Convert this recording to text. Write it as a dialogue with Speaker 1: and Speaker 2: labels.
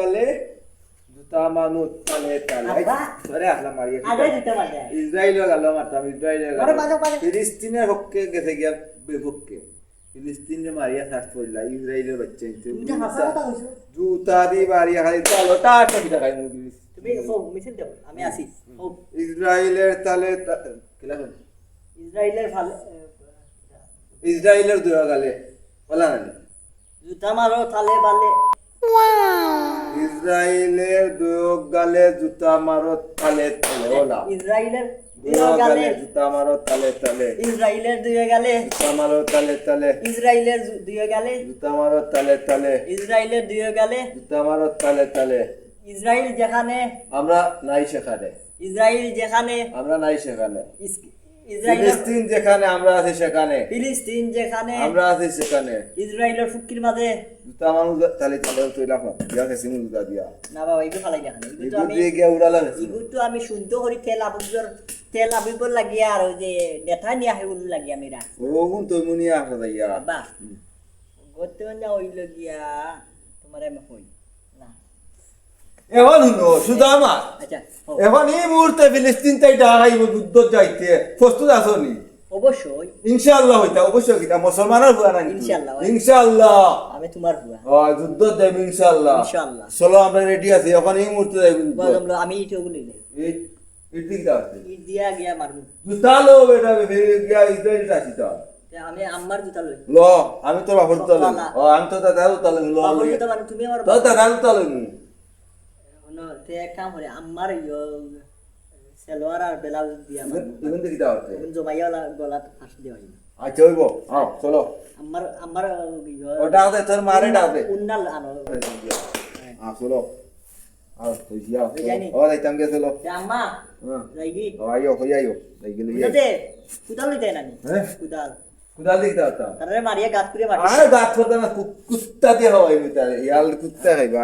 Speaker 1: গালে জুতা মানু তালে তালে আরে আহলা মারিয়া
Speaker 2: আগে জুতা মারে
Speaker 1: ইসরায়েলের গালো মারতাম ইসরায়েলের
Speaker 2: আরে বাজো বাজো
Speaker 1: ফিলিস্তিনের পক্ষে গেছে গিয়া বিপক্ষে ফিলিস্তিনে মারিয়া সার্চ করলা ইসরায়েলের বাচ্চা
Speaker 2: তুমি হাসা কথা কইছো
Speaker 1: জুতা দি মারিয়া খালি তালো টাটা কি দেখাই মুভি
Speaker 2: তুমি ও মিছিল দাও আমি আসি ও
Speaker 1: ইসরায়েলের তালে কিলা
Speaker 2: ইসরায়েলের ভালো
Speaker 1: ইসরায়েলের দুই গালে বলা না
Speaker 2: জুতা মারো তালে বালে
Speaker 1: ইসরায়েলের দুই গালে জুতা মারো তালে তালে ওলা
Speaker 2: ইসরায়েলের
Speaker 1: দুই গালে জুতা মারো তালে তালে
Speaker 2: ইসরায়েলের দুই গালে
Speaker 1: জুতা মারো তালে তালে
Speaker 2: ইসরায়েলের দুই গালে
Speaker 1: জুতা মারো তালে তালে
Speaker 2: ইসরায়েলের দুই গালে
Speaker 1: জুতা মারো তালে তালে
Speaker 2: ইসরায়েল যেখানে
Speaker 1: আমরা নাই সেখানে
Speaker 2: ইসরায়েল যেখানে
Speaker 1: আমরা নাই সেখানে
Speaker 2: ইসরায়েল
Speaker 1: ফিলিস্তিন যেখানে আমরা আছি সেখানে
Speaker 2: ফিলিস্তিন যেখানে
Speaker 1: আমরা আছি সেখানে
Speaker 2: ইসরায়েলের ফুকির মাঝে
Speaker 1: জুতা মানুষ তালে তালে তুইলা দিয়া গেছি জুতা দিয়া
Speaker 2: না বাবা এইটো ফালাই দেখানে এইটো আমি
Speaker 1: দিয়ে গিয়া উড়ালা গেছি
Speaker 2: এইটো আমি শুদ্ধ কৰি তেল আবিবৰ লাগিয়া আৰু যে নেথা নিয়া হেউল লাগিয়া মেরা
Speaker 1: ও গুণ তো মুনিয়া আসা যাইয়া
Speaker 2: বা গতে না হইল গিয়া তোমারে আমি কই না
Speaker 1: এখন নো সুদামা
Speaker 2: আচ্ছা
Speaker 1: এখন এই মুহূর্তে ফিলিস্তিন তাই ঢাকাইব যুদ্ধ যাইতে প্রস্তুত আছো নি
Speaker 2: অবশ্যই
Speaker 1: ইনশাআল্লাহ হইতা অবশ্যই কিটা মুসলমানের হুয়া না
Speaker 2: ইনশাআল্লাহ
Speaker 1: ইনশাআল্লাহ
Speaker 2: আমি তোমার হুয়া
Speaker 1: যুদ্ধ দেব ইনশাআল্লাহ
Speaker 2: ইনশাআল্লাহ
Speaker 1: চলো আমরা রেডি আছি এখন এই মুহূর্তে যাইব
Speaker 2: বললাম আমি ইটো বলি না
Speaker 1: এই ইটি কি দাও
Speaker 2: ই দিয়া গিয়া মারবো
Speaker 1: জুতা লো বেটা গিয়া ইসরায়েল আসি তো
Speaker 2: আমি আম্মার জুতা লই
Speaker 1: ল আমি তোর বাপর জুতা লই আমি তো দাদা জুতা লই ল
Speaker 2: বাবুর জুতা মানে তুমি আমার
Speaker 1: তো দাদা জুতা লই
Speaker 2: নো তে এক কাম করে আম্মার সালোয়ার আর ব্লাউজ দিয়া মারবো
Speaker 1: ইভেন দেখি দাও
Speaker 2: এখন জমাইয়ালা গলাত ফাঁস দেওয়া হইলো
Speaker 1: আচ্ছা হইব চলো
Speaker 2: আমার
Speaker 1: ওটা দে তোর মারে দাও দে
Speaker 2: উন্নাল আনো
Speaker 1: চলো তো জিয়া
Speaker 2: যাইনি
Speaker 1: যাইতাম গে চলো
Speaker 2: আম্মা যাইবি
Speaker 1: আইও আইও যাই গেলে
Speaker 2: বুঝতে কুদাল লই দেন আমি কুদাল
Speaker 1: কুদাল দিক দাও তা
Speaker 2: তারে মারিয়া গাত করে মারি
Speaker 1: গাত করতে না কুত্তা দিয়ে হয় মিটারে ইয়াল কুত্তা খাইবা